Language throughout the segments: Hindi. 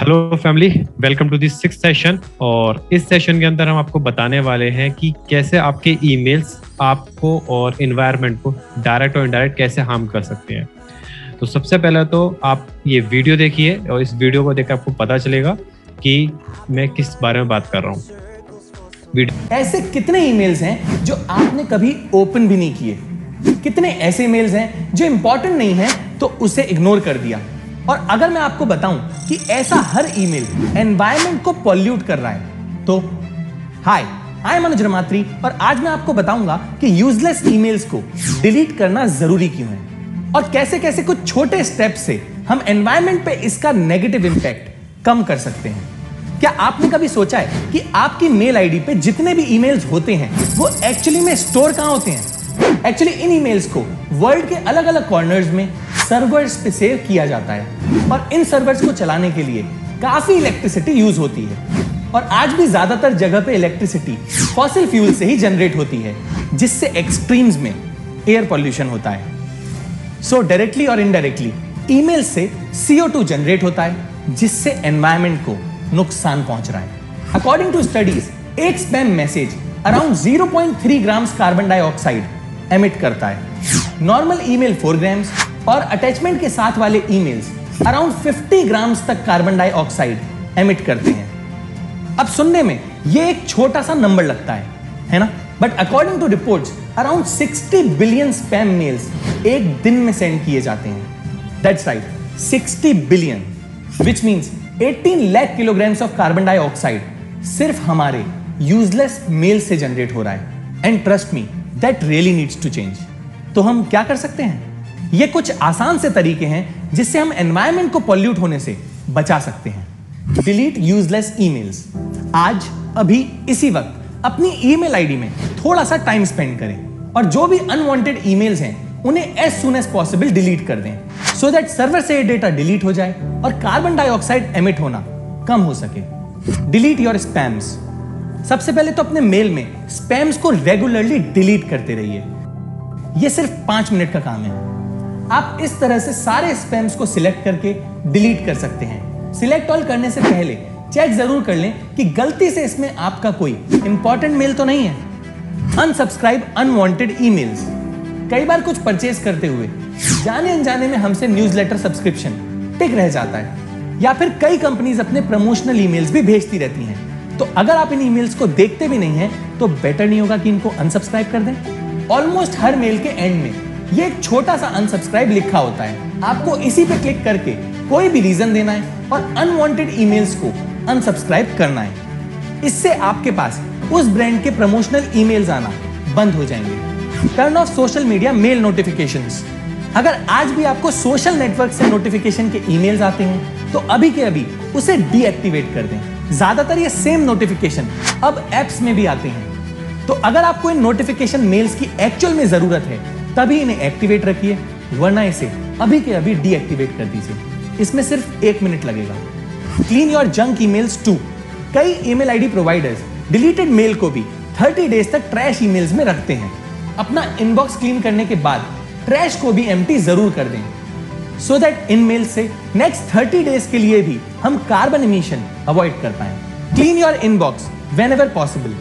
Hello family, welcome to this sixth session. और इस सेशन के अंदर हम आपको बताने वाले हैं कि कैसे आपके ईमेल्स आपको और एनवायरनमेंट को डायरेक्ट और इनडायरेक्ट कैसे हार्म कर सकते हैं। तो सबसे पहले तो आप ये वीडियो देखिए और इस वीडियो को देखकर आपको पता चलेगा कि मैं किस बारे में बात कर रहा हूँ। ऐसे कितने ईमेल्स हैं जो आपने कभी ओपन भी नहीं किए? कितने ऐसे ईमेल्स हैं जो इंपॉर्टेंट नहीं है तो उसे इग्नोर कर दिया? और अगर मैं आपको बताऊं कि ऐसा हर ईमेल एनवायरनमेंट को पॉल्यूट कर रहा है तो हाय, आई एम अनुज रमात्री और आज मैं आपको बताऊंगा कि यूजलेस ईमेल्स को डिलीट करना जरूरी क्यों है और कैसे कैसे कुछ छोटे स्टेप से हम एनवायरनमेंट पे इसका नेगेटिव इंपैक्ट कम कर सकते हैं। क्या आपने कभी सोचा है कि आपकी मेल आईडी पे जितने भी ईमेल्स होते हैं वो एक्चुअली में स्टोर कहां होते हैं? एक्चुअली इन ईमेल्स को वर्ल्ड के अलग अलग कॉर्नर्स में सर्वर्स पे सेव किया जाता है और इन सर्वर्स को चलाने के लिए काफी इलेक्ट्रिसिटी यूज होती है और आज भी ज्यादातर जगह पे इलेक्ट्रिसिटी फॉसिल फ्यूल से ही जनरेट होती है, जिससे एक्सट्रीम्स में एयर पॉल्यूशन होता है। सो डायरेक्टली और इनडायरेक्टली ईमेल से CO2 जनरेट होता है, जिससे एनवायरनमेंट को नुकसान पहुंच रहा है। अकॉर्डिंग टू स्टडीज, एक spam message around 0.3 grams carbon dioxide emit करता है। नॉर्मल ईमेल 4 ग्राम्स और अटैचमेंट के साथ वाले ईमेल्स अराउंड 50 ग्राम्स तक कार्बन डाइऑक्साइड एमिट करते हैं। अब सुनने में ये एक छोटा सा नंबर लगता है ना? But according to reports around 60 billion spam mails एक दिन में सेंड किए जाते हैं। That's right, 60 billion, which means 18 lakh kilograms of carbon dioxide सिर्फ हमारे यूजलेस मेल से जनरेट हो रहा है। And trust me, that really needs to change. तो हम क्या कर सकते हैं? ये कुछ आसान से तरीके हैं जिससे हम एनवायरनमेंट को पॉल्यूट होने से बचा सकते हैं। Delete useless emails. आज अभी इसी वक्त अपनी ईमेल आईडी में थोड़ा सा टाइम स्पेंड करें और जो भी अनवांटेड ईमेल्स हैं उन्हें as soon as possible delete कर दें, सो दैट सर्वर से डेटा डिलीट हो जाए और कार्बन डाइऑक्साइड एमिट होना कम हो सके। Delete your spams. सबसे पहले तो अपने मेल में स्पैम्स को रेगुलरली डिलीट करते रहिए। यह सिर्फ 5 मिनट का काम है। आप इस तरह से सारे स्पैम्स को सिलेक्ट करके डिलीट कर सकते हैं। सिलेक्ट ऑल करने से पहले चेक जरूर कर लें कि गलती से इसमें आपका कोई इंपॉर्टेंट मेल तो नहीं है। Unsubscribe unwanted emails. कई बार कुछ परचेज करते हुए जाने अनजाने में हमसे न्यूज़लेटर सब्सक्रिप्शन टिक रह जाता है, या फिर कई कंपनीज अपने प्रमोशनल ईमेल्स भी भेजती रहती हैं। तो अगर आप इन ईमेल्स को देखते भी नहीं हैं तो बेटर नहीं होगा कि इनको अनसब्सक्राइब कर दें। ऑलमोस्ट हर मेल के एंड में ये एक छोटा सा अनसब्सक्राइब लिखा होता है। आपको इसी पे क्लिक करके कोई भी रीजन देना है और अनवांटेड ईमेल्स को अनसब्सक्राइब करना है। इससे आपके पास उस ब्रांड के प्रमोशनल ईमेल्स आना बंद हो जाएंगे। Turn off social media mail notifications. अगर आज भी आपको सोशल नेटवर्क से नोटिफिकेशन के ईमेल्स आते हैं तो अभी के अभी उसे डीएक्टिवेट कर दें। ज्यादातर ये सेम नोटिफिकेशन अब एप्स में भी आते हैं, तो अगर आपको इन नोटिफिकेशन मेल्स की एक्चुअल में जरूरत है तभी इन्हें एक्टिवेट रखिए, वरना इसे अभी के अभी डीएक्टिवेट कर दीजिए। इसमें सिर्फ 1 मिनट लगेगा। Clean your junk emails too. कई email ID providers deleted mail को भी 30 डेज तक ट्रैश ईमेल्स में रखते हैं। अपना इनबॉक्स क्लीन करने के बाद ट्रैश को भी एम्प्टी जरूर कर दें, सो दैट इन मेल से नेक्स्ट 30 डेज के लिए भी हम कार्बन इमिशन अवॉइड कर पाए। Clean your inbox whenever possible.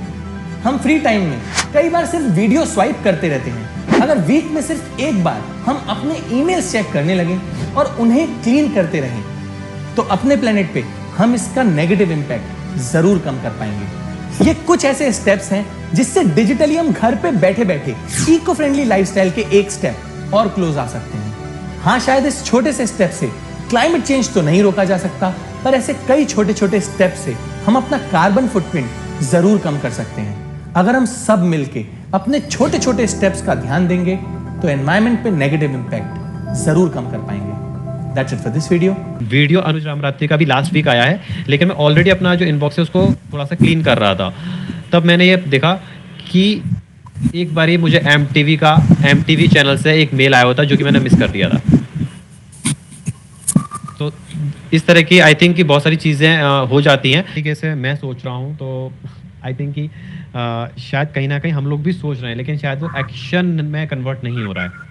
हम फ्री टाइम में कई बार सिर्फ वीडियो स्वाइप करते रहते हैं। अगर वीक में सिर्फ एक बार हम अपने ईमेल्स चेक करने लगे और उन्हें क्लीन करते रहें तो अपने प्लेनेट पे हम इसका नेगेटिव इंपैक्ट जरूर कम कर पाएंगे। ये कुछ ऐसे स्टेप्स हैं जिससे डिजिटली हम घर पे बैठे बैठे इको फ्रेंडली लाइफस्टाइल के एक स्टेप और क्लोज आ सकते हैं। हाँ, शायद इस छोटे से स्टेप से क्लाइमेट चेंज तो नहीं रोका जा सकता, पर ऐसे कई छोटे छोटे स्टेप से हम अपना कार्बन फुटप्रिंट जरूर कम कर सकते हैं। अगर हम सब मिलके अपने छोटे छोटे स्टेप्स का ध्यान देंगे तो एनवायरनमेंट पे नेगेटिव इंपैक्ट जरूर कम कर पाएंगे। That's it for this video Anuj रामरात्री का भी लास्ट वीक आया है, लेकिन मैं ऑलरेडी अपना जो इनबॉक्स है उसको थोड़ा सा क्लीन कर रहा था। तब मैंने ये देखा कि एक बार मुझे MTV चैनल से एक मेल आया होता जो कि मैंने मिस कर दिया था। तो इस तरह की आई थिंक कि बहुत सारी चीज़ें हो जाती हैं। ठीक है, से मैं सोच रहा हूँ तो आई थिंक कि शायद कहीं ना कहीं हम लोग भी सोच रहे हैं, लेकिन शायद वो एक्शन में कन्वर्ट नहीं हो रहा है।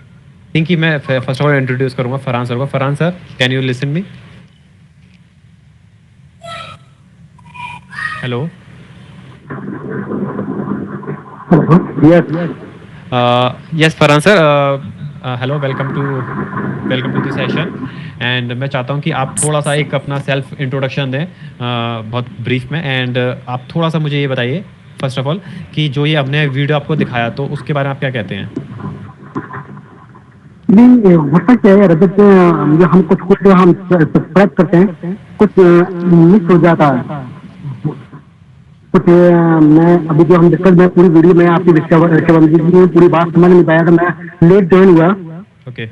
थिंक कि मैं फर्स्ट ऑफ ऑल इंट्रोड्यूस करूँगा फरहान सर को। Farhan sir, can you listen me? Hello. Yes. Yes Farhan sir, hello, welcome to the session. And मैं चाहता हूँ कि आप थोड़ा सा एक अपना सेल्फ इंट्रोडक्शन दें, बहुत ब्रीफ में। एंड आप थोड़ा सा मुझे ये बताइए फर्स्ट ऑफ ऑल कि जो ये हमने वीडियो आपको दिखाया तो उसके बारे में आप क्या कहते हैं। नहीं, होता क्या है रजत, जो हम कुछ हम सब्सक्राइब करते हैं, कुछ मिस हो जाता है। कुछ मैं अभी जो हम डिस्कस, मैं पूरी वीडियो में आपकी शिवम जी पूरी बात समझ नहीं पाया था, मैं लेट ज्वाइन हुआ। ओके।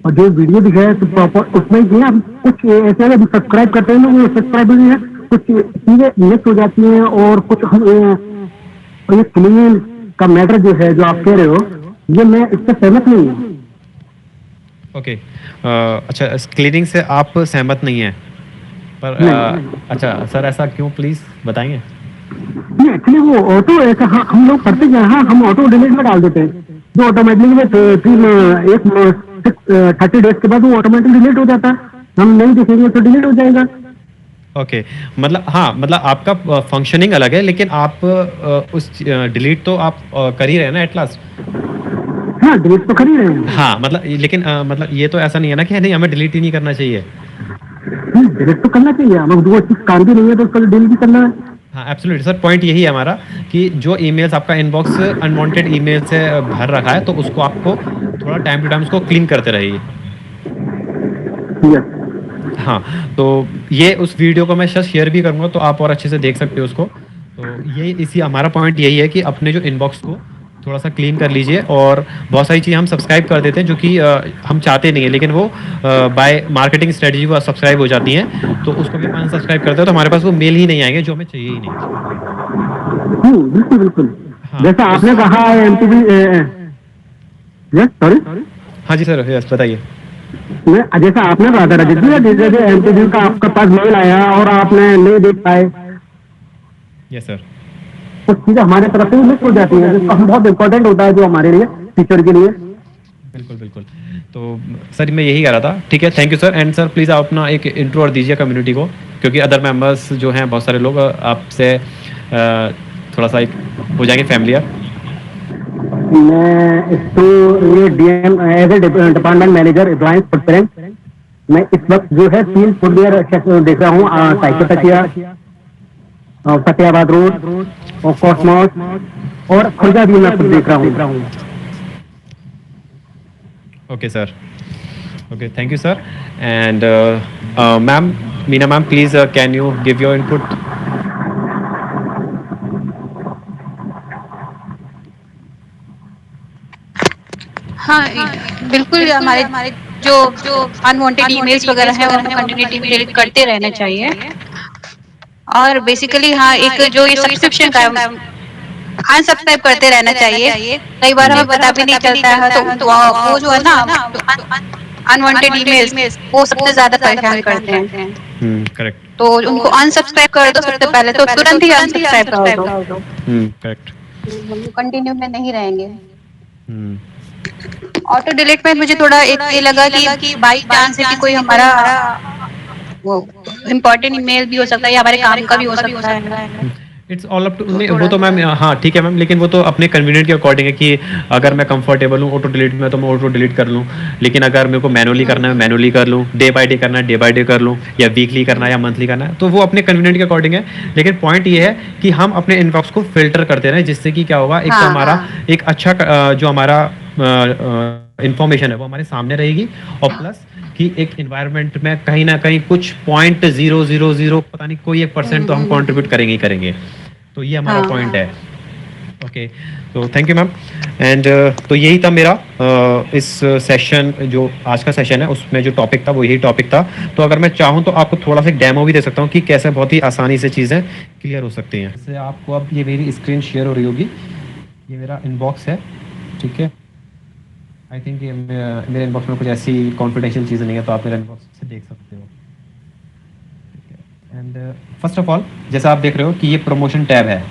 और जो वीडियो दिखाया तो प्रॉपर उसमें ही है। अब कुछ ऐसे है, अभी सब्सक्राइब करते हैं ना, वो सब्सक्राइब नहीं है, कुछ चीजें मिस हो जाती हैं। और कुछ हम ये क्लीन का मैटर जो है, जो आप कह रहे हो, ये मैं इससे सहमत नहीं हूँ। ओके। अच्छा, क्लीनिंग से आप सहमत नहीं हैं, पर नहीं अच्छा सर, ऐसा क्यों, प्लीज बताएंगे। नहीं, एक्चुअली वो ऑटो ऐसा, हाँ, हम लोग करते हैं, हाँ, हम ऑटो डिलीट में डाल देते हैं, जो ऑटोमेटिकली में 30 डेज के बाद वो ऑटोमेटिक डिलीट हो जाता है। हम नहीं देखेंगे तो डिलीट हो जाएगा। ओके, मतलब हाँ, मतलब आपका फंक्शनिंग अलग है, लेकिन आप उस डिलीट तो आप कर ही रहे हैं ना एट लास्ट। हाँ, डिलीट तो कर ही रहे हैं। हाँ, मतलब लेकिन मतलब ये तो ऐसा नहीं है ना कि नहीं, हमें डिलीट ही नहीं करना चाहिए। डिलीट तो करना चाहिए, अब वो चीज काम भी नहीं है तो उसको डिलीट भी करना है। हाँ एब्सोल्युटली सर, पॉइंट यही है हमारा कि जो ईमेल्स आपका इनबॉक्स अनवांटेड ईमेल से भर रखा है, तो उसको आपको थोड़ा टाइम टू टाइम उसको क्लीन करते रहिए। यस। हाँ, तो ये उस वीडियो को मैं शेयर भी करूँगा, तो आप और अच्छे से देख सकते हो उसको। तो ये इसी हमारा पॉइंट यही है कि अपने जो इनबॉक्स को थोड़ा सा क्लीन कर लीजिए। और बहुत सारी चीज़ें हम सब्सक्राइब कर देते हैं जो कि हम चाहते नहीं है, लेकिन वो बाय मार्केटिंग स्ट्रेटजी वो सब्सक्राइब हो जाती हैं, तो उसको भी अपन सब्सक्राइब करते हैं, तो हमारे पास वो मेल ही नहीं आएंगे जो हमें चाहिए ही नहीं। बिल्कुल बिल्कुल। हाँ जैसा आपने कहा एमटीवी, यस, सॉरी। हाँ जी सर, यस बताइए। जैसा आपने कहा था रजत जी, जैसे एमटीवी का आपके पास मेल आया और आपने नहीं देख पाए, यस सर। कुछ चीजें हमारे तरफ से मिस हो जाती हैं, जिसका हम बहुत इंपॉर्टेंट होता है जो हमारे लिए फ्यूचर के लिए। बिल्कुल बिल्कुल। तो सर मैं यही कह रहा था। ठीक है, thank you sir. And sir please आप अपना एक इंट्रो और दीजिए कम्युनिटी को, क्योंकि अदर मेंबर्स जो हैं बहुत सारे लोग आपसे थोड़ा सा एक हो जाएंगे फैमिलियर। मैं इसको ये DM as a department manager Reliance footprint, मैं इस वक्त जो है 3 फुटवेयर देख रहा हूँ, साइकोटकिया, फतेहाबाद रोड और कॉस्मोस और खुर्जा भी मैं खुद देख रहा हूँ। Okay sir, okay, thank you sir. And ma'am, Meena ma'am, please can you give your input. हाँ, बिल्कुल। हमारे जो अनवांटेड ईमेल्स वगैरह हैं उनको कंटिन्यूटी में डिलीट करते रहना चाहिए। और बेसिकली हाँ, एक जो ये सब्सक्रिप्शन का अनसब्सक्राइब करते रहना चाहिए। कई बार हमें पता भी नहीं चलता है, तो वो जो है ना, अनवांटेड ईमेल्स वो सबसे ज्यादा परेशान करते हैं। करेक्ट। तो उनको अनसब्सक्राइब कर दो सबसे पहले, तो तुरंत ही अनसब्सक्राइब कर दो। करेक्ट। कंटिन्यू में नहीं रहेंगे। ऑटो डिलीट में मुझे थोड़ा एक ये लगा कि बाई चांस है कि कोई हमारा वो इम्पोर्टेंट ईमेल भी हो सकता है या हमारे काम का भी हो सकता है। इट्स ऑल अप टू, वो तो मैम हाँ ठीक है मैम, लेकिन वो तो अपने कन्वीनियंट के अकॉर्डिंग है कि अगर मैं कंफर्टेबल हूँ ऑटो डिलीट में तो मैं ऑटो डिलीट कर लूँ, लेकिन अगर मेरे को मैनुअली करना है मैनुअली कर लूँ, डे बाय डे करना है डे बाय डे कर लूँ, या वीकली करना है या मंथली करना है, तो वो अपने कन्वीनियंट के अकॉर्डिंग है। लेकिन पॉइंट ये है कि हम अपने इनबॉक्स को फिल्टर करते रहें, जिससे कि क्या होगा, एक तो हमारा एक अच्छा जो हमारा इंफॉर्मेशन है वो हमारे सामने रहेगी, और प्लस कि एक इन्वायरमेंट में कहीं ना कहीं कुछ 0.000 पता नहीं कोई 1% तो हम कंट्रीब्यूट करेंगे ही करेंगे। तो ये हमारा पॉइंट है। ओके, तो थैंक यू मैम। एंड तो यही था मेरा इस सेशन, जो आज का सेशन है उसमें जो टॉपिक था वो यही टॉपिक था। तो अगर मैं चाहूँ तो आपको थोड़ा सा एक डेमो भी दे सकता हूँ कि कैसे बहुत ही आसानी से चीज़ें क्लियर हो सकती हैं। जैसे आपको अब ये मेरी स्क्रीन शेयर हो रही होगी, ये मेरा इनबॉक्स है, ठीक है। आई थिंक ये मेरे इनबॉक्स में कुछ ऐसी कॉन्फिडेंशियल चीज़ें नहीं है, तो आप मेरे इनबॉक्स से देख सकते हो। एंड फर्स्ट ऑफ ऑल जैसा आप देख रहे हो कि ये प्रमोशन टैब है,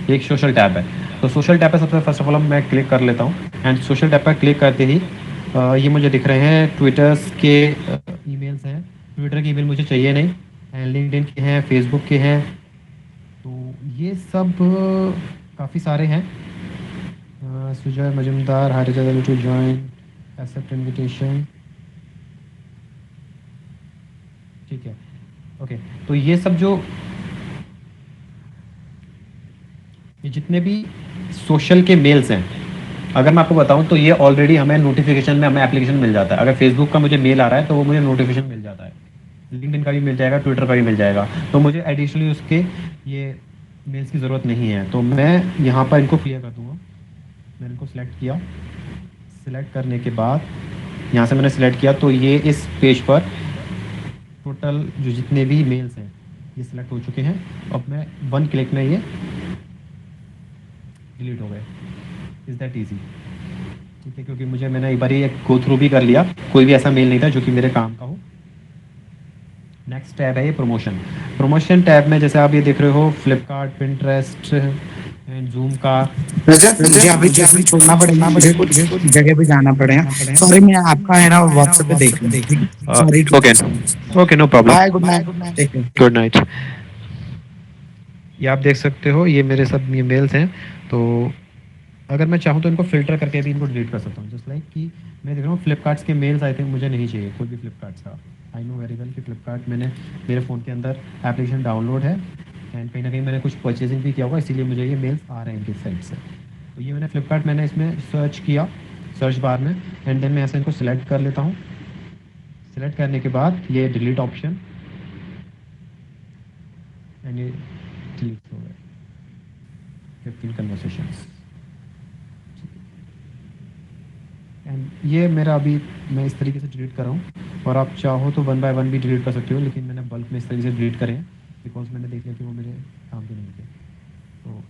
एक सोशल टैब है। तो सोशल टैब पे सबसे फर्स्ट ऑफ ऑल मैं क्लिक कर लेता हूँ, एंड सोशल टैब पर क्लिक करते ही ये मुझे दिख रहे हैं ट्विटर्स के ईमेल्स हैं। ट्विटर की ईमेल मुझे चाहिए नहीं, एंड लिंक्डइन के हैं, फेसबुक के हैं, ये सब काफ़ी सारे हैं। Sujay Majumdar, hire to join, accept invitation, ठीक है, ओके। तो ये सब जो ये जितने भी सोशल के मेल्स हैं, अगर मैं आपको बताऊं तो ये ऑलरेडी हमें नोटिफिकेशन में हमें एप्लीकेशन मिल जाता है। अगर फेसबुक का मुझे मेल आ रहा है तो वो मुझे नोटिफिकेशन मिल जाता है, लिंक्डइन का भी मिल जाएगा, ट्विटर का भी मिल जाएगा, तो मुझे एडिशनली उसके ये मेल्स की ज़रूरत नहीं है। तो मैं यहाँ पर इनको क्लियर कर दूँगा। मैंने इनको सिलेक्ट किया, सिलेक्ट करने के बाद यहाँ से मैंने सिलेक्ट किया तो ये इस पेज पर टोटल जो जितने भी मेल्स हैं ये सिलेक्ट हो चुके हैं। अब मैं 1 क्लिक में ये डिलीट हो गए। इज़ दैट ईजी, ठीक है, क्योंकि मुझे मैंने एक बार ये गो थ्रू भी कर लिया, कोई भी ऐसा मेल नहीं था जो कि मेरे काम का हो। नेक्स्ट टैब है ये प्रमोशन। प्रमोशन टैब में जैसे आप ये देख रहे हो फ्लिपकार्ट, पिंटरेस्ट एंड जूम का। मुझे अभी जैसे छोड़ना पड़ेगा, मुझे कुछ जगह पे जाना पड़ेगा। सॉरी, मैं आपका है ना व्हाट्सएप पे देख लूँ। Sorry, okay okay, no problem. Bye, good night. Good night. ये आप देख सकते हो, ये मेरे सब ये मेल्स हैं। तो अगर मैं चाहूँ तो इनको फ़िल्टर करके भी इनको डिलीट कर सकता हूँ। जस्ट लाइक कि मैं देख रहा हूँ फ्लिपकार्ट्स के मेल्स आई थिंक मुझे नहीं चाहिए, कोई भी फ्लिपकार्ट्स का। आई नो वेरी वेल कि फ्लिपकार्ट मैंने मेरे फ़ोन के अंदर एप्लीकेशन डाउनलोड है एंड कहीं ना कहीं मैंने कुछ परचेजिंग भी किया होगा, इसीलिए मुझे ये मेल्स आ रहे हैं इनकी साइट से। तो ये मैंने फ्लिपकार्ट मैंने इसमें सर्च किया सर्च बार में एंड देन मैं ऐसे इनको सिलेक्ट कर लेता हूँ। सिलेक्ट करने के बाद ये डिलीट ऑप्शन एंड ये डिलीट हो गए 15 कन्वर्सेशंस। एंड ये मेरा अभी मैं इस तरीके से डिलीट कर रहा हूँ, और आप चाहो तो 1 बाय 1 भी डिलीट कर सकते हो, लेकिन मैंने बल्क में इस तरीके से डिलीट करे हैं बिकॉज मैंने देख लिया कि वो मेरे काम के नहीं थे। तो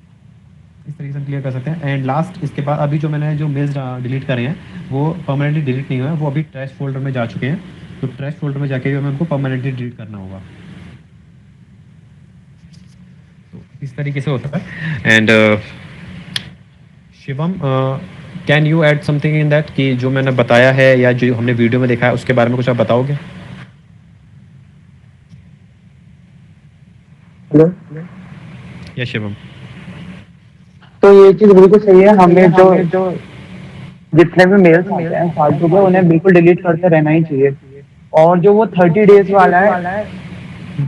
इस तरीके से हम क्लियर कर सकते हैं। एंड लास्ट इसके बाद अभी जो मैंने जो मेल्स डिलीट करे हैं वो परमानेंटली डिलीट नहीं हुए हैं, वो अभी ट्रैश फोल्डर में जा चुके हैं। तो ट्रैश फोल्डर में जाके भी हमें उनको परमानेंटली डिलीट करना होगा। तो इस तरीके से होता है। And Shivam, can you add something in that कि जो मैंने बताया है या जो हमने वीडियो में देखा है उसके बारे में कुछ आप बताओगे? हेलो। या शिवम, तो ये चीज बिल्कुल सही है, हमें जो जितने भी मेल्स आते हैं फालतू के उन्हें बिल्कुल डिलीट करते रहना ही चाहिए। और जो वो 30 डेज वाला है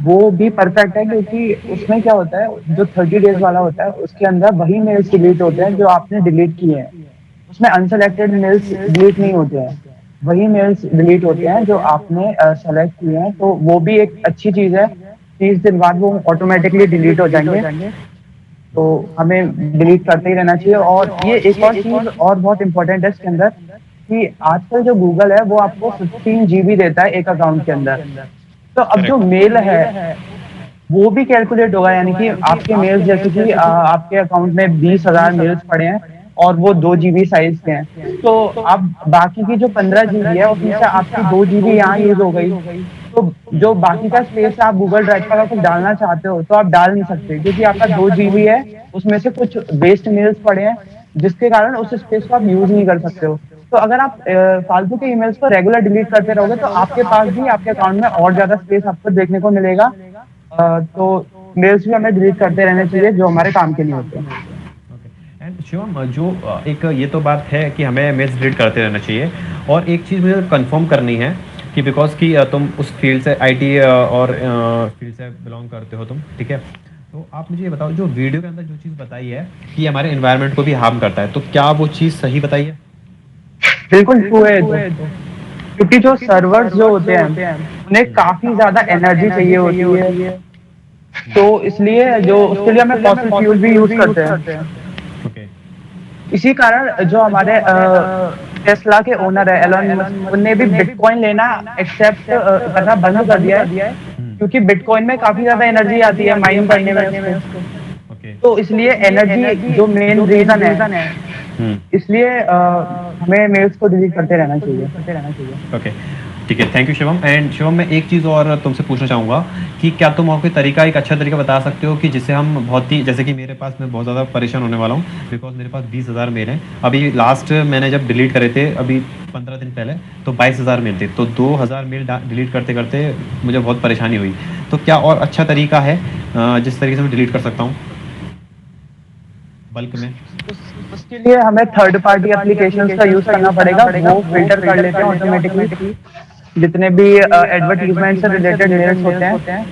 वो भी परफेक्ट है, क्योंकि उसमें क्या होता है, जो 30 डेज वाला होता है उसके अंदर वही मेल्स डिलीट होते हैं जो आपने डिलीट किए हैं। उसमें अनसेलेक्टेड मेल्स डिलीट नहीं होते हैं, वही मेल्स डिलीट होते हैं जो आपने सेलेक्ट किए हैं। तो वो भी एक अच्छी चीज है, 30 दिन बाद वो ऑटोमेटिकली डिलीट हो जाएंगे। तो हमें डिलीट करते ही रहना चाहिए। और ये एक और चीज और बहुत इंपॉर्टेंट है इसके अंदर कि आजकल जो गूगल है वो आपको 15 GB देता है एक अकाउंट के अंदर। तो अब जो मेल है वो भी कैलकुलेट होगा, यानी कि आपके मेल्स जैसे कि आपके अकाउंट में 20,000 मेल्स पड़े हैं और वो 2 GB साइज के हैं, तो अब बाकी की जो 15 GB है उसमें से आपकी 2 GB यहाँ यूज हो गई। तो जो बाकी का स्पेस आप गूगल ड्राइव पर कुछ डालना चाहते हो तो आप डाल नहीं सकते, क्योंकि आपका 2 GB है, उसमें से कुछ वेस्ट मेल्स पड़े हैं जिसके कारण उस स्पेस को आप यूज नहीं कर सकते हो। तो अगर आप फालतू के ईमेल्स को रेगुलर डिलीट करते रहोगे तो आपके पास भी आपके अकाउंट में और ज्यादा स्पेस आपको देखने को मिलेगा। तो मेल्स भी हमें डिलीट करते रहने चाहिए जो हमारे काम के लिए होते हैं। एंड शिवम, जो एक ये तो बात है कि हमें मेल्स डिलीट करते रहना चाहिए, और एक चीज़ मुझे कंफर्म करनी है कि बिकॉज कि तुम उस फील्ड से IT और फील्ड से बिलोंग करते हो तुम, ठीक है, तो आप मुझे ये बताओ जो वीडियो के अंदर जो चीज़ बताई है कि हमारे एनवायरनमेंट को भी हार्म करता है, तो क्या वो चीज़ सही बताई है? बिल्कुल ट्रू है, क्योंकि जो सर्वर्स जो होते हैं उन्हें काफी ज्यादा एनर्जी चाहिए होती है, तो इसलिए जो उसके लिए हमें फॉसिल फ्यूल भी यूज करते हैं। इसी कारण जो हमारे टेस्ला के ओनर है एलन मस्क, उन्होंने भी बिटकॉइन लेना एक्सेप्ट करना बंद कर दिया है, क्योंकि बिटकॉइन में काफी ज्यादा एनर्जी आती है माइन करने में उसको। तो इसलिए एनर्जी जो मेन रीजन है, इसलिए हमें मेल्स को डिलीट करते रहना चाहिए। ओके, ठीक है, thank you Shivam. And Shivam, मैं एक चीज़ और तुमसे पूछना चाहूँगा कि क्या तुम और कोई तरीका, एक अच्छा तरीका बता सकते हो कि जिससे हम बहुत ही, जैसे कि मेरे पास मैं बहुत ज़्यादा परेशान होने वाला हूँ बिकॉज मेरे पास 20,000 मेल हैं। अभी लास्ट मैंने जब डिलीट करे थे अभी 15 दिन पहले तो 22,000 मेल थे, तो 2,000 मेल डिलीट करते करते मुझे बहुत परेशानी हुई। तो क्या और अच्छा तरीका है जिस तरीके से मैं डिलीट कर सकता हूँ? बल्क में? उसके लिए हमें थर्ड पार्टी एप्लीकेशंस का यूज करना पड़ेगा, वो फिल्टर कर लेते हैं ऑटोमेटिकली जितने भी एडवर्टीजमेंट से रिलेटेड मेल्स होते हैं,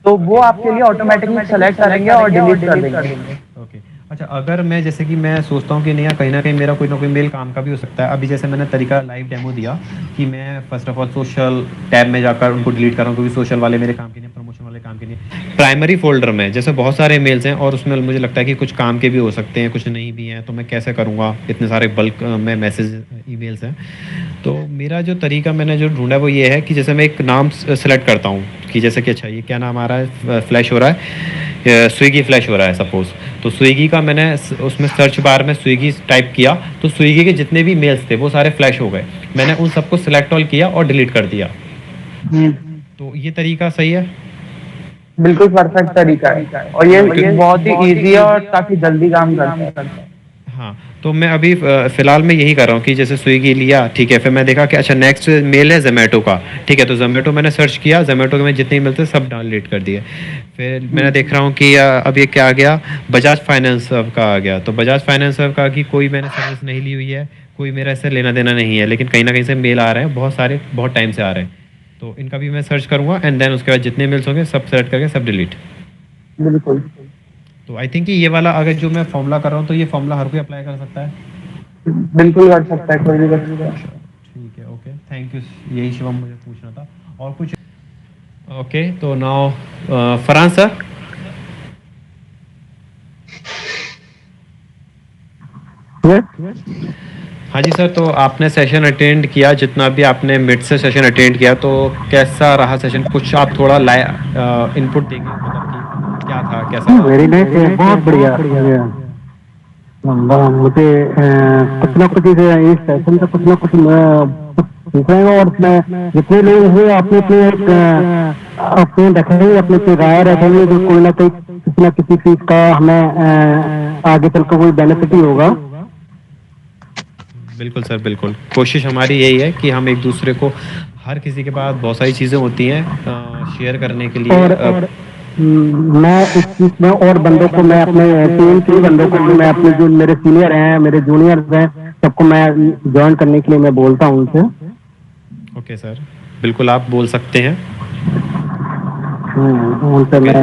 तो वो आपके लिए ऑटोमेटिकली सेलेक्ट करेंगे और डिलीट कर देंगे। ओके। अच्छा, अगर मैं जैसे कि मैं सोचता हूँ कि नहीं यार, कहीं ना कहीं मेरा कोई ना कोई मेल काम का भी हो सकता है। अभी जैसे मैंने तरीका लाइव डेमो दिया कि मैं first of all social tab में जाकर उनको डिलीट कर रहा हूँ, क्योंकि सोशल वाले मेरे काम के नहीं, प्रमोशन वाले काम के नहीं। प्राइमरी फोल्डर में जैसे बहुत सारे मेल्स हैं और उसमें मुझे लगता है कि कुछ काम के भी हो सकते हैं, कुछ नहीं भी हैं, तो मैं कैसे करूँगा? इतने सारे बल्क में मैसेज ईमेल्स हैं। तो मेरा जो तरीका मैंने जो ढूंढा वो ये है कि जैसे मैं एक नाम सेलेक्ट करता हूँ कि जैसे कि अच्छा ये क्या नाम आ रहा है, फ्लैश हो रहा है, स्विगी फ्लैश हो रहा है सपोज। तो स्विगी का मैंने उसमें सर्च बार में स्विगी टाइप किया तो स्विगी के जितने भी मेल्स थे वो सारे फ्लैश हो गए। मैंने उन सबको सिलेक्ट ऑल किया और डिलीट कर दिया। तो ये तरीका सही है? बिल्कुल परफेक्ट तरीका है और ये बहुत ही इजी है और काफी जल्दी काम करता है। हाँ, तो मैं अभी फिलहाल मैं यही कर रहा हूँ कि जैसे स्विगी लिया, ठीक है, फिर मैं देखा कि अच्छा नेक्स्ट मेल है जोमेटो का, ठीक है, तो जोमेटो मैंने सर्च किया, जोमेटो के में जितने ईमेल थे सब डिलीट कर दिए। फिर मैंने देख रहा हूँ कि अब ये क्या आ गया, बजाज फाइनेंस का आ गया। तो बजाज फाइनेंस का की कोई मैंने सर्विस नहीं ली हुई है, कोई मेरा इससे लेना देना नहीं है, लेकिन कहीं ना कहीं से मेल आ रहे हैं, बहुत सारे, बहुत टाइम से आ रहे हैं। तो इनका भी मैं सर्च करूँगा एंड देन उसके बाद जितने मेल्स होंगे सब सेलेक्ट करके सब डिलीट। बिल्कुल। तो आई थिंक कि ये वाला अगर जो मैं फॉर्मूला कर रहा हूँ तो ये फॉर्मूला हर कोई अप्लाई कर सकता है? बिल्कुल कर सकता है, कोई भी कर सकता है। ठीक है, ओके, थैंक यू, यही शिवम मुझे पूछना था। और कुछ? ओके, तो नाउ फरहान सर। हाँ जी सर, तो आपने सेशन अटेंड किया, जितना भी आपने मिड से सेशन अटेंड किया, तो कैसा रहा सेशन? कुछ आप थोड़ा इनपुट देंगे, मतलब कि क्या था, कैसा? वेरी नाइस, बहुत बढ़िया। मुझे कुछ ना कुछ इस सेशन से कुछ ना कुछ सीखेंगे और इसमें जितने लोग हुए अपने अपने रखेंगे, अपनी राय रखेंगे, जो कोई ना कोई किसी ना किसी चीज का हमें आगे चलकर कोई बेनिफिट ही होगा। बिल्कुल सर, बिल्कुल, कोशिश हमारी यही है कि हम एक दूसरे को, हर किसी के पास बहुत सारी चीज़ें होती हैं शेयर करने के लिए। और मैं इस चीज में और बंदों को, मैं अपने टीम के बंदों को, मैं अपने जो मेरे सीनियर हैं, मेरे जूनियर्स हैं, सबको मैं ज्वाइन करने के लिए मैं बोलता हूँ उनसे। ओके सर, बिल्कुल आप बोल सकते हैं। उनसे मैं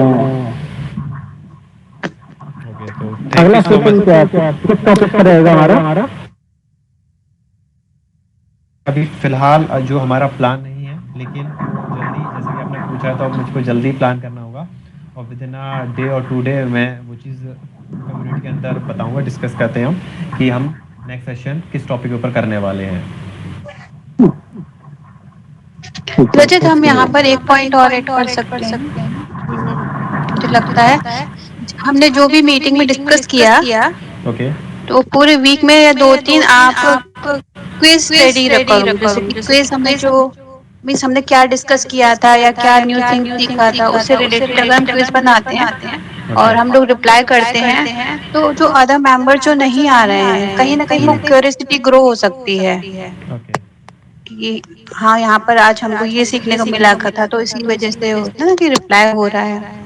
तो अगला सेशन किस टॉपिक पर रहेगा हमारा? अभी फिलहाल जो हमारा प्लान नहीं है, लेकिन जल्दी, जैसे कि आपने पूछा तो अब मुझको जल्दी प्लान करना होगा और विद इन अ डे और 2 डे मैं वो चीज़ कम्युनिटी के अंदर बताऊंगा, डिस्कस करते हैं हम कि हम नेक्स्ट सेशन किस टॉपिक के ऊपर करने वाले हैं। रजत, हम यहाँ पर एक पॉइंट और ऐड कर सकते हैं। मुझे लगता है हमने जो भी मीटिंग में डिस्कस किया, ओके, तो पूरे वीक में या 2-3 आप क्विज रेडी रखो। जैसे कि क्विज हमने क्या डिस्कस किया था या क्या न्यू थिंग सीखा था, उससे रिलेटेड अगर हम क्विज बनाते हैं और हम लोग रिप्लाई करते हैं, तो जो अदर मेंबर जो नहीं आ रहे हैं, कहीं ना कहीं वो क्यूरियोसिटी ग्रो हो सकती है कि हाँ, यहाँ पर आज हमको ये सीखने को मिला था, तो इसी वजह से होता है ना कि रिप्लाई हो रहा है।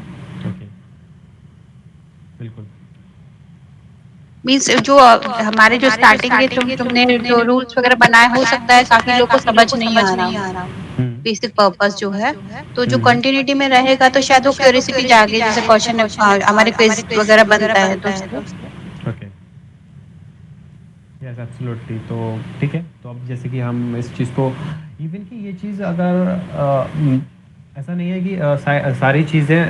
मीन्स जो हमारे जो स्टार्टिंग के तुमने जो रूल्स वगैरह बनाए, हो सकता है काफी लोगों को समझ नहीं आ रहा बेसिक पर्पस जो है, तो जो कंटिन्यूटी में रहेगा तो शायद वो क्यूरियोसिटी जागे, जैसे क्वेश्चन हमारे क्विज वगैरह बनता है तो ओके, यस एब्सोल्युटली। तो ठीक है, तो अब जैसे कि हम इस चीज़ को, इवन कि ये चीज़ अगर ऐसा नहीं है कि सारी चीज़ें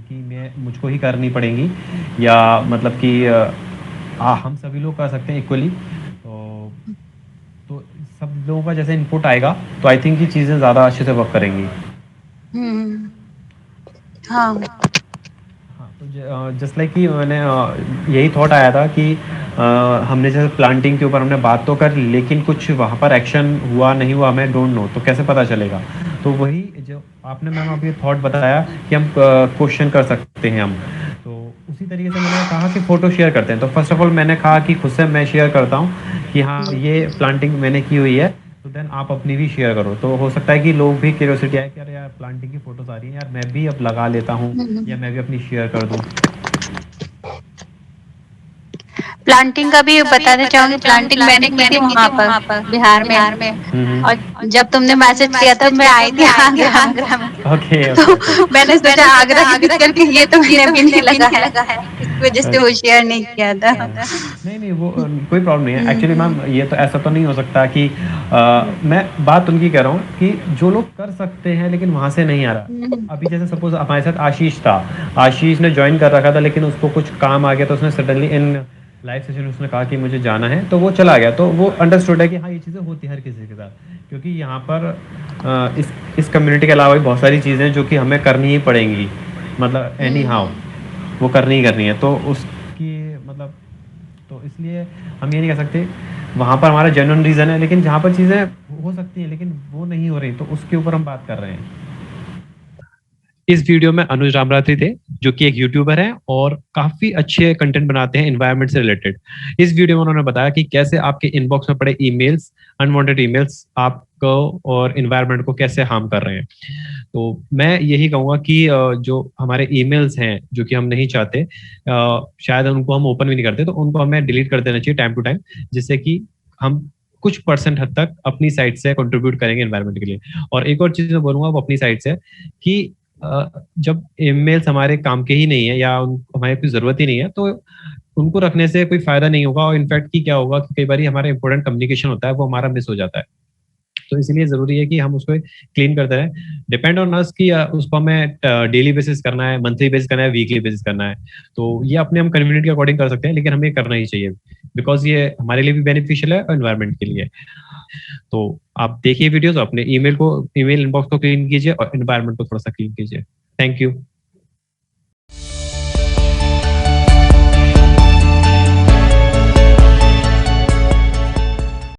कि मुझको ही करनी पड़ेंगी, या मतलब कि हम सभी लोग कर सकते हैं इक्वली। तो सब लोगों का जैसे इनपुट आएगा तो आई थिंक ये चीज़ें ज़्यादा अच्छे से वर्क करेंगी। हाँ, तो जस्ट लाइक कि मैंने यही थॉट आया था कि हमने जैसे प्लांटिंग के ऊपर हमने बात तो कर, लेकिन कुछ वहाँ पर एक्शन हुआ नहीं हुआ, हमें डोंट नो, तो कैसे पता चलेगा? तो वही जो आपने मैम अभी थॉट बताया कि हम क्वेश्चन कर सकते हैं हम, तो उसी तरीके से मैंने कहा कि फ़ोटो शेयर करते हैं। तो फर्स्ट ऑफ ऑल मैंने कहा कि खुद से मैं शेयर करता हूँ कि हाँ ये प्लांटिंग मैंने की हुई है, तो देन आप अपनी भी शेयर करो। तो हो सकता है कि लोग भी क्यूरियोसिटी आए कि अरे यार प्लांटिंग की फ़ोटोज़ आ रही हैं यार, मैं भी अब लगा लेता हूँ या मैं भी अपनी शेयर कर दूँ। प्लांटिंग का भी बताना चाहूंगी। प्लांटिंग मैंने की थी वहाँ पर बिहार में, और जब तुमने मैसेज किया था मैं आई थी आगरा में। ओके तो मैंने सोचा आगरा की पिक करके ये तो मैंने अभी नहीं लगा है, इस वजह से वो शेयर नहीं किया था। नहीं वो कोई प्रॉब्लम नहीं है एक्चुअली मैम। ये तो ऐसा तो नहीं हो सकता कि मैं बात उनकी कह रहा हूँ कि जो लोग कर सकते हैं लेकिन वहां से नहीं आ रहा। अभी जैसे सपोज हमारे साथ आशीष था, आशीष ने ज्वाइन कर रखा था लेकिन उसको कुछ काम आ गया तो उसने सडनली इन लाइव सेशन उसने कहा कि मुझे जाना है तो वो चला गया। तो वो अंडरस्टूड है कि हाँ ये चीज़ें होती है हर किसी के साथ, क्योंकि यहाँ पर इस कम्युनिटी के अलावा भी बहुत सारी चीज़ें जो कि हमें करनी ही पड़ेंगी, मतलब एनी हाउ वो करनी ही करनी है। तो उसकी मतलब तो इसलिए हम ये नहीं कह सकते वहाँ पर हमारा जेन्युइन रीज़न है, लेकिन जहाँ पर चीज़ें हो सकती हैं लेकिन वो नहीं हो रही तो उसके ऊपर हम बात कर रहे हैं। इस वीडियो में अनुज रामरात्री थे जो कि एक यूट्यूबर हैं और काफी अच्छे कंटेंट बनाते हैं एनवायरनमेंट से रिलेटेड। इस वीडियो में उन्होंने बताया कि कैसे आपके इनबॉक्स में पड़े ईमेल्स, अनवांटेड ईमेल्स आपको और एनवायरनमेंट को कैसे हार्म कर रहे हैं। तो मैं यही कहूंगा कि जो हमारे ईमेल्स हैं जो कि हम नहीं चाहते, शायद उनको हम ओपन भी नहीं करते, तो उनको हमें डिलीट कर देना चाहिए टाइम टू टाइम, जिससे कि हम कुछ परसेंट हद तक अपनी साइड से कंट्रीब्यूट करेंगे एनवायरनमेंट के लिए। और एक और चीज मैं बोलूंगा वो अपनी साइड से कि जब ईमेल्स हमारे काम के ही नहीं है या हमारे कोई जरूरत ही नहीं है तो उनको रखने से कोई फायदा नहीं होगा। और इनफैक्ट की क्या होगा कि कई बार हमारा इंपॉर्टेंट कम्युनिकेशन होता है वो हमारा मिस हो जाता है। तो इसलिए जरूरी है कि हम उसको क्लीन करते रहें। डिपेंड ऑन अस कि उसको हमें डेली बेसिस करना है, मंथली बेसिस करना है, वीकली बेसिस करना है। तो ये अपने हम कन्वीनियंट के अकॉर्डिंग कर सकते हैं, लेकिन हमें करना ही चाहिए बिकॉज ये हमारे लिए भी बेनिफिशियल है और एनवायरनमेंट के लिए। तो आप देखिए वीडियोस, अपने ईमेल इनबॉक्स को क्लीन कीजिए और एनवायरनमेंट को थोड़ा सा क्लीन कीजिए। Thank you.